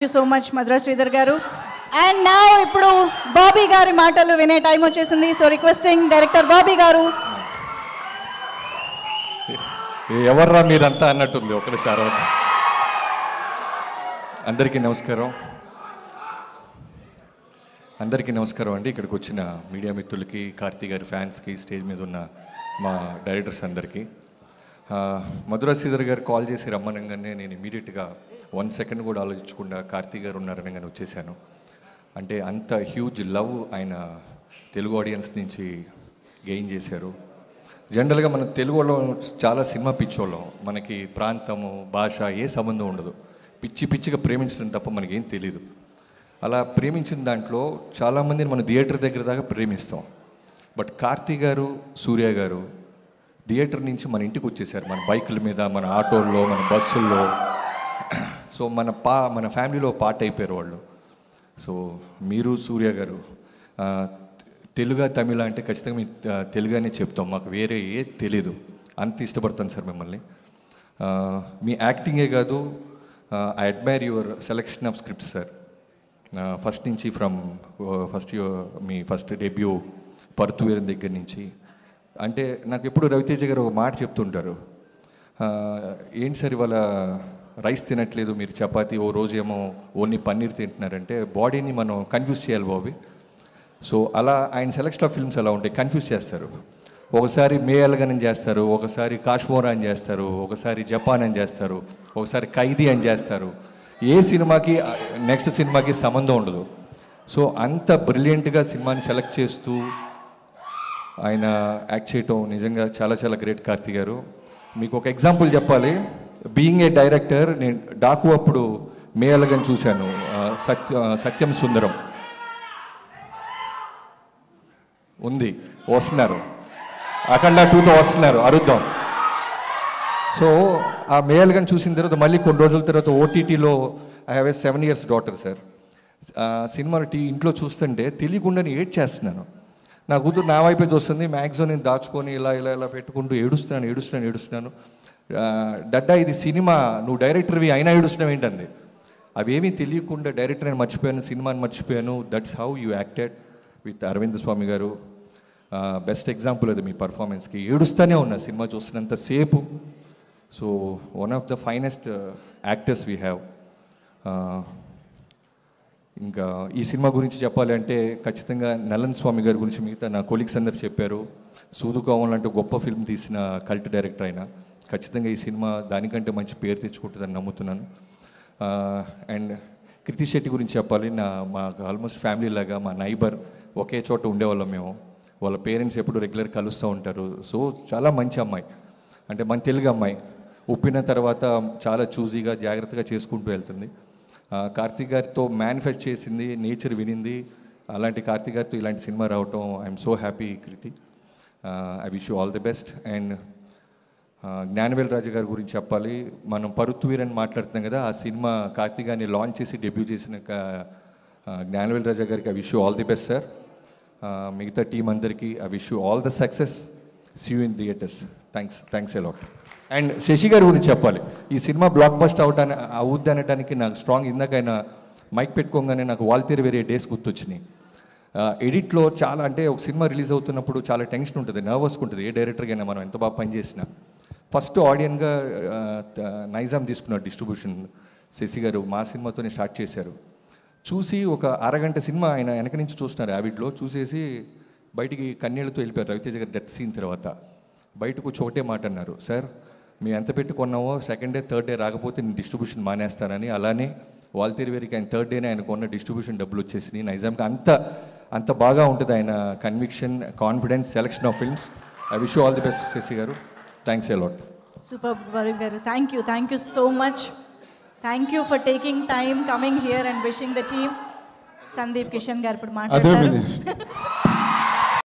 Thank you so much, Madhura Sridhar garu. And now, ఇప్పుడు బాబీ గారి మాటలు వినే టైం వచ్చేసింది. సో రిక్వెస్టింగ్ డైరెక్టర్ బాబీ గారు. ఎవర్రా మీరంతా అన్నట్టుంది ఒకసారి. అందరికీ నమస్కారం. అండి. ఇక్కడికి వచ్చిన మీడియా మిత్రులకి, కార్తీ గారి ఫ్యాన్స్కి, స్టేజ్ మీద ఉన్న మా డైరెక్టర్స్ అందరికీ. మధురా శ్రీధర్ గారు కాల్ చేసి రమ్మనగానే నేను ఇమీడియట్గా 1 సెకండ్ కూడా ఆలోచించకుండా కార్తీ గారు ఉన్నారనగానే వచ్చేసాను. అంటే అంత హ్యూజ్ లవ్ ఆయన తెలుగు ఆడియన్స్ నుంచి గెయిన్ చేశారు. జనరల్గా మన తెలుగు వాళ్ళం చాలా సినిమా పిచ్చోళ్ళం. మనకి ప్రాంతము, భాష ఏ సంబంధం ఉండదు. పిచ్చిగా ప్రేమించడం తప్ప మనకేం తెలీదు. అలా ప్రేమించిన దాంట్లో చాలామందిని మన థియేటర్ దగ్గర దాకా ప్రేమిస్తాం. బట్ కార్తీ గారు, సూర్య గారు థియేటర్ నుంచి మన ఇంటికి వచ్చేసారు. మన బైకుల మీద, మన ఆటోల్లో, మన బస్సుల్లో. సో మన ఫ్యామిలీలో పార్ట్ అయిపోయారు వాళ్ళు. సో మీరు సూర్య గారు తెలుగు తమిళ అంటే ఖచ్చితంగా మీ తెలుగునే చెప్తాం. మాకు వేరే ఏ తెలీదు. అంత ఇష్టపడతాను సార్ మిమ్మల్ని. మీ యాక్టింగే కాదు, I admire your selection of script sir. First నుంచి మీ ఫస్ట్ డెబ్యూ పరుతువీరం దగ్గర నుంచి. అంటే నాకు ఎప్పుడు రవితేజ గారు ఒక మాట చెప్తుంటారు, ఏంటి సార్ ఇవాళ రైస్ తినట్లేదు, మీరు చపాతీ, ఓ రోజు ఏమో ఓన్లీ పన్నీర్ తింటున్నారంటే బాడీని మనం కన్ఫ్యూజ్ చేయాలి బాబీ. సో అలా ఆయన సెలెక్షన్ ఆఫ్ ఫిల్మ్స్ అలా ఉంటాయి, కన్ఫ్యూజ్ చేస్తారు. ఒకసారి మే అలగన్ అని చేస్తారు, ఒకసారి కాశ్మోరా అని చేస్తారు, ఒకసారి జపాన్ అని చేస్తారు, ఒకసారి ఖైదీ అని చేస్తారు. ఏ సినిమాకి నెక్స్ట్ సినిమాకి సంబంధం ఉండదు. సో అంత బ్రిలియంట్గా సినిమాని సెలెక్ట్ చేస్తూ ఆయన యాక్ట్ చేయటం నిజంగా చాలా గ్రేట్ కార్తీ గారు. మీకు ఒక ఎగ్జాంపుల్ చెప్పాలి. బీయింగ్ ఏ డైరెక్టర్, నేను డాకు అప్పుడు మే అలగన్ చూశాను, సత్యం సుందరం ఉంది, వస్తున్నారు, అఖండ 2తో వస్తున్నారు, అరుద్దాం. సో ఆ మే అలగన్ చూసిన తర్వాత మళ్ళీ కొన్ని రోజుల తర్వాత ఓటీటీలో I have a 7 years daughter sir. సినిమాలు ఇంట్లో చూస్తుంటే తెలియకుండానే ఏడ్ చేస్తున్నాను. నా కూతురు నా వైపే చూస్తుంది, మ్యాక్సిమం నేను దాచుకొని ఇలా పెట్టుకుంటూ ఏడుస్తున్నాను. డడ్డా ఇది సినిమా, నువ్వు డైరెక్టర్వి అయినా ఏడుస్తున్నావు ఏంటంది. అవేమీ తెలియకుండా డైరెక్టర్ అని మర్చిపోయాను, సినిమాని మర్చిపోయాను. That's how you acted with Arvind Swamy garu. Best example అది మీ పర్ఫార్మెన్స్కి. ఏడుస్తూనే ఉన్నా సినిమా చూస్తున్నంతసేపు. So one of the finest actors we have. ఇంకా ఈ సినిమా గురించి చెప్పాలి అంటే ఖచ్చితంగా నలన్ స్వామి గారి గురించి మిగతా నా కొలీగ్స్ అందరు చెప్పారు. సూదుకోవం లాంటి గొప్ప ఫిల్మ్ తీసిన కల్ట్ డైరెక్టర్ అయినా ఖచ్చితంగా ఈ సినిమా దానికంటే మంచి పేరు తెచ్చుకుంటుందని నమ్ముతున్నాను. అండ్ కృతి శెట్టి గురించి చెప్పాలి. మాకు ఆల్మోస్ట్ ఫ్యామిలీ లాగా, మా నైబర్, ఒకే చోట ఉండేవాళ్ళం మేము. వాళ్ళ పేరెంట్స్ ఎప్పుడు రెగ్యులర్ కలుస్తూ ఉంటారు. సో చాలా మంచి అమ్మాయి, అంటే మన తెలుగు అమ్మాయి. ఉప్పిన తర్వాత చాలా చూజీగా, జాగ్రత్తగా చేసుకుంటూ వెళ్తుంది. కార్తీక్ గారితో మేనిఫెస్ట్ చేసింది, నేచర్ వినింది. అలాంటి కార్తీక్ గారితో ఇలాంటి సినిమా రావటం I'm so happy Kriti. I wish you all the best. And Gnanavel Raju గారి గురించి చెప్పాలి. మనం పరుత్వీర్ అని మాట్లాడుతున్నాం కదా, ఆ సినిమా కార్తీక్ గారిని లాంచ్ చేసి డెబ్యూ చేసిన జ్ఞానవేల్ రాజా గారికి I wish you all the best sir. మిగతా టీం అందరికీ I wish you all the success. See you in theatres. Thanks a lot. And Sashi గారి గురించి చెప్పాలి. ఈ సినిమా బ్లాక్ బస్ట్ అవుద్ది అనడానికి నాకు స్ట్రాంగ్, ఇందాక ఆయన మైక్ పెట్టుకోగానే నాకు వాల్తేరు వేరే డేస్ గుర్తొచ్చినాయి. ఎడిట్లో చాలా, అంటే ఒక సినిమా రిలీజ్ అవుతున్నప్పుడు చాలా టెన్షన్ ఉంటుంది, నర్వస్గా ఉంటుంది. ఏ డైరెక్టర్కైనా మనం ఎంత బాగా పనిచేసినా. ఫస్ట్ ఆడియన్గా నైజాం తీసుకున్నారు డిస్ట్రిబ్యూషన్. శశి గారు మా సినిమాతోనే స్టార్ట్ చేశారు. చూసి ఒక అరగంట సినిమా ఆయన వెనక నుంచి చూస్తున్నారు యావిడ్లో. చూసేసి బయటికి కన్నీళ్లతో వెళ్ళిపోయారు. రవితేజ గారు డెత్ సీన్ తర్వాత బయటకు చోటే మాట అన్నారు, సార్ మేము ఎంత పెట్టుకున్నామో సెకండ్ డే, థర్డ్ డే రాకపోతే నేను డిస్ట్రిబ్యూషన్ మానేస్తానని. అలానే వాల్తేరు వేరికి ఆయన థర్డ్ డేనే ఆయన కొన్న డిస్ట్రిబ్యూషన్ డబ్బులు వచ్చేసినాయి. నైజాంకి అంత బాగా ఉంటుంది ఆయన conviction, confidence, selection of films. I wish you all the best Sasi garu. Thanks a lot. Super Varun garu, thank you so much. Thank you for taking time, coming here and wishing the team. Sundeep Kishan garu ఇప్పుడు మాట్లాడతారు.